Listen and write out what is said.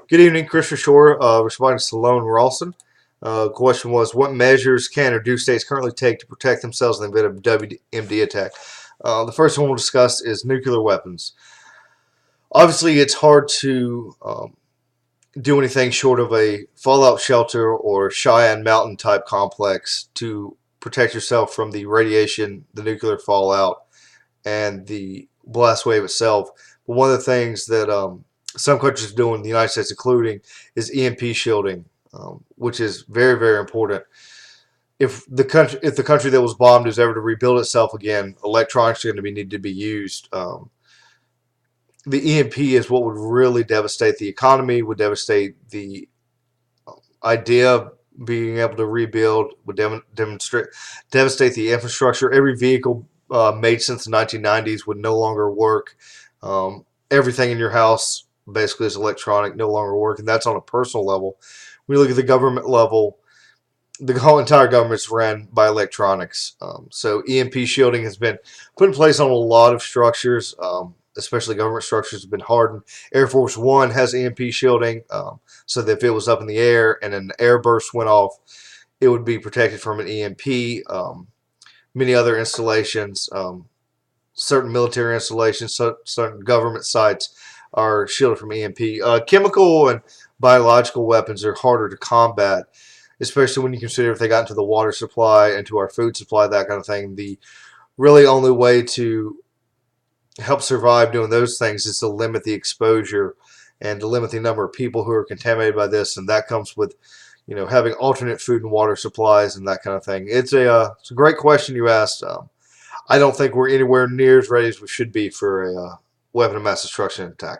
Good evening, Christopher Shore, responding to Sloan Rawson. Question was, what measures can or do states currently take to protect themselves in the event of WMD attack? The first one we'll discuss is nuclear weapons. Obviously, it's hard to do anything short of a fallout shelter or Cheyenne Mountain type complex to protect yourself from the radiation, the nuclear fallout, and the blast wave itself. But one of the things that some countries are doing, the United States including, is EMP shielding, which is very, very important. If the country that was bombed is ever to rebuild itself again, electronics are going to need to be used. The EMP is what would really devastate the economy, would devastate the idea of being able to rebuild, would devastate the infrastructure. Every vehicle made since the 1990s would no longer work. Everything in your house basically is electronic, no longer work, and that's on a personal level. When you look at the government level, the whole entire government is ran by electronics. So EMP shielding has been put in place on a lot of structures, especially government structures have been hardened. Air Force One has EMP shielding, so that if it was up in the air and an air burst went off, it would be protected from an EMP. Many other installations, certain military installations, certain government sites are shielded from EMP. Chemical and biological weapons are harder to combat, especially when you consider if they got into the water supply, into our food supply, that kind of thing. The really only way to help survive doing those things is to limit the exposure and to limit the number of people who are contaminated by this, and that comes with having alternate food and water supplies and that kind of thing. It's a great question you asked. I don't think we're anywhere near as ready as we should be for a weapon of mass destruction attack.